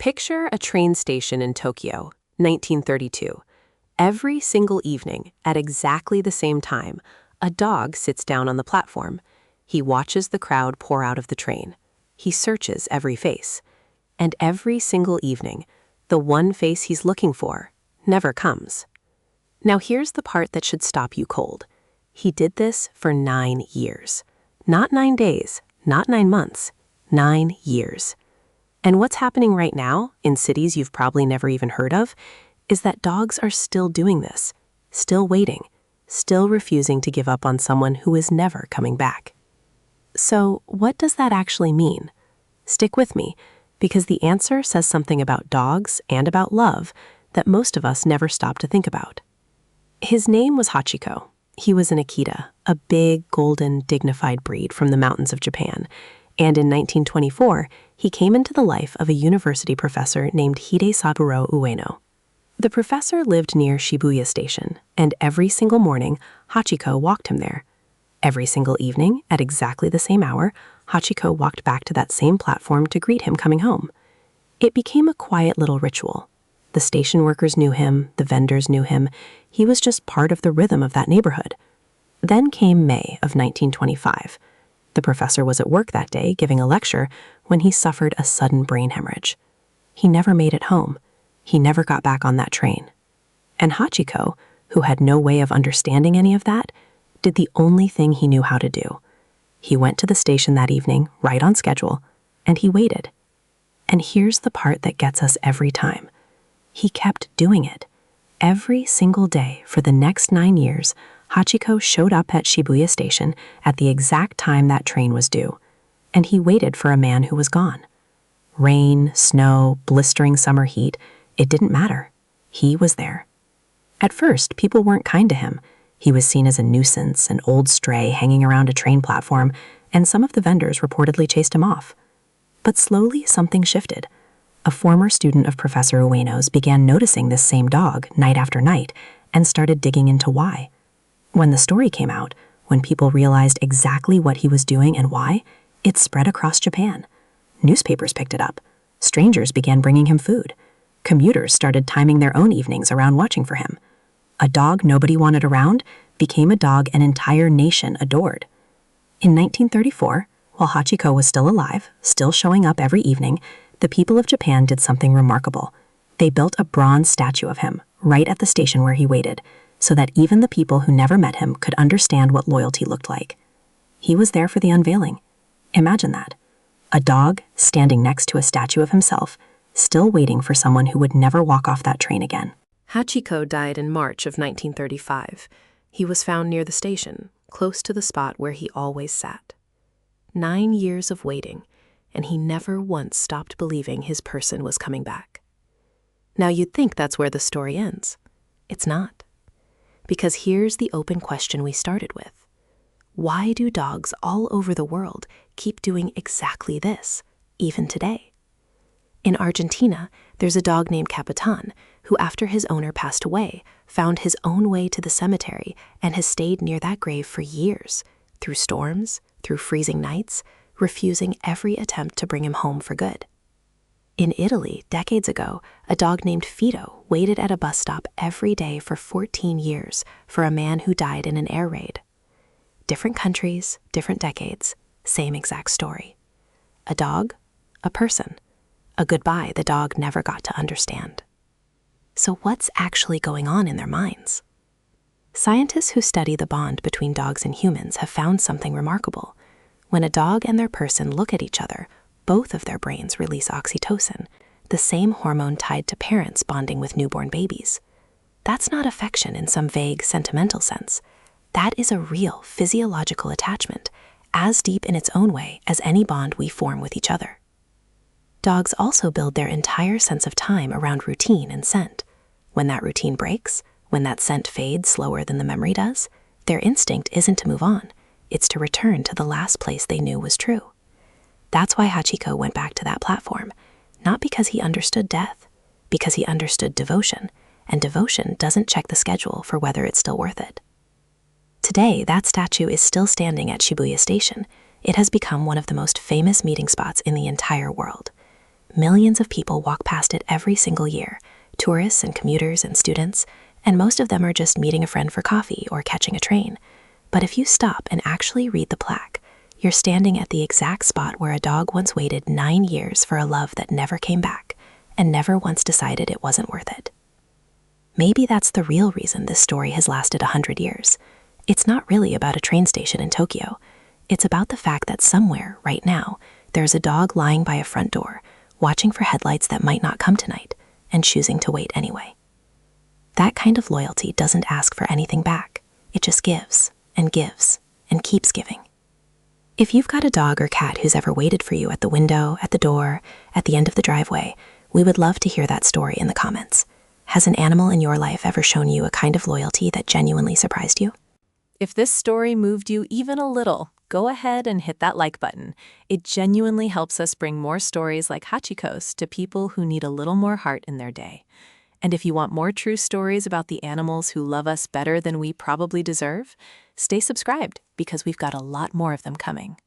Picture a train station in Tokyo, 1932. Every single evening, at exactly the same time, a dog sits down on the platform. He watches the crowd pour out of the train. He searches every face. And every single evening, the one face he's looking for never comes. Now here's the part that should stop you cold. He did this for 9 years. Not 9 days, not 9 months, 9 years. And what's happening right now, in cities you've probably never even heard of, is that dogs are still doing this, still waiting, still refusing to give up on someone who is never coming back. So, what does that actually mean? Stick with me, because the answer says something about dogs and about love that most of us never stop to think about. His name was Hachiko. He was an Akita, a big, golden, dignified breed from the mountains of Japan. And in 1924, he came into the life of a university professor named Hidesaburo Ueno. The professor lived near Shibuya Station, and every single morning, Hachiko walked him there. Every single evening, at exactly the same hour, Hachiko walked back to that same platform to greet him coming home. It became a quiet little ritual. The station workers knew him, the vendors knew him. He was just part of the rhythm of that neighborhood. Then came May of 1925. The professor was at work that day giving a lecture when he suffered a sudden brain hemorrhage. He never made it home. He never got back on that train. And Hachiko, who had no way of understanding any of that, did the only thing he knew how to do. He went to the station that evening, right on schedule, and he waited. And here's the part that gets us every time. He kept doing it. Every single day for the next 9 years, Hachiko showed up at Shibuya Station at the exact time that train was due, and he waited for a man who was gone. Rain, snow, blistering summer heat, it didn't matter. He was there. At first, people weren't kind to him. He was seen as a nuisance, an old stray hanging around a train platform, and some of the vendors reportedly chased him off. But slowly, something shifted. A former student of Professor Ueno's began noticing this same dog night after night and started digging into why. When the story came out, when people realized exactly what he was doing and why, it spread across Japan. Newspapers picked it up. Strangers began bringing him food. Commuters started timing their own evenings around watching for him. A dog nobody wanted around became a dog an entire nation adored. In 1934, while Hachiko was still alive, still showing up every evening, the people of Japan did something remarkable. They built a bronze statue of him right at the station where he waited, so that even the people who never met him could understand what loyalty looked like. He was there for the unveiling. Imagine that. A dog standing next to a statue of himself, still waiting for someone who would never walk off that train again. Hachiko died in March of 1935. He was found near the station, close to the spot where he always sat. 9 years of waiting, and he never once stopped believing his person was coming back. Now you'd think that's where the story ends. It's not. Because here's the open question we started with. Why do dogs all over the world keep doing exactly this, even today? In Argentina, there's a dog named Capitan, who after his owner passed away, found his own way to the cemetery and has stayed near that grave for years, through storms, through freezing nights, refusing every attempt to bring him home for good. In Italy, decades ago, a dog named Fido waited at a bus stop every day for 14 years for a man who died in an air raid. Different countries, different decades, same exact story. A dog, a person. A goodbye the dog never got to understand. So what's actually going on in their minds? Scientists who study the bond between dogs and humans have found something remarkable. When a dog and their person look at each other, both of their brains release oxytocin, the same hormone tied to parents bonding with newborn babies. That's not affection in some vague, sentimental sense. That is a real physiological attachment, as deep in its own way as any bond we form with each other. Dogs also build their entire sense of time around routine and scent. When that routine breaks, when that scent fades slower than the memory does, their instinct isn't to move on. It's to return to the last place they knew was true. That's why Hachiko went back to that platform, not because he understood death, because he understood devotion, and devotion doesn't check the schedule for whether it's still worth it. Today, that statue is still standing at Shibuya Station. It has become one of the most famous meeting spots in the entire world. Millions of people walk past it every single year, tourists and commuters and students, and most of them are just meeting a friend for coffee or catching a train. But if you stop and actually read the plaque, you're standing at the exact spot where a dog once waited 9 years for a love that never came back and never once decided it wasn't worth it. Maybe that's the real reason this story has lasted 100 years. It's not really about a train station in Tokyo. It's about the fact that somewhere, right now, there's a dog lying by a front door, watching for headlights that might not come tonight, and choosing to wait anyway. That kind of loyalty doesn't ask for anything back. It just gives and keeps giving. If you've got a dog or cat who's ever waited for you at the window, at the door, at the end of the driveway, we would love to hear that story in the comments. Has an animal in your life ever shown you a kind of loyalty that genuinely surprised you? If this story moved you even a little, go ahead and hit that like button. It genuinely helps us bring more stories like Hachiko's to people who need a little more heart in their day. And if you want more true stories about the animals who love us better than we probably deserve, stay subscribed because we've got a lot more of them coming.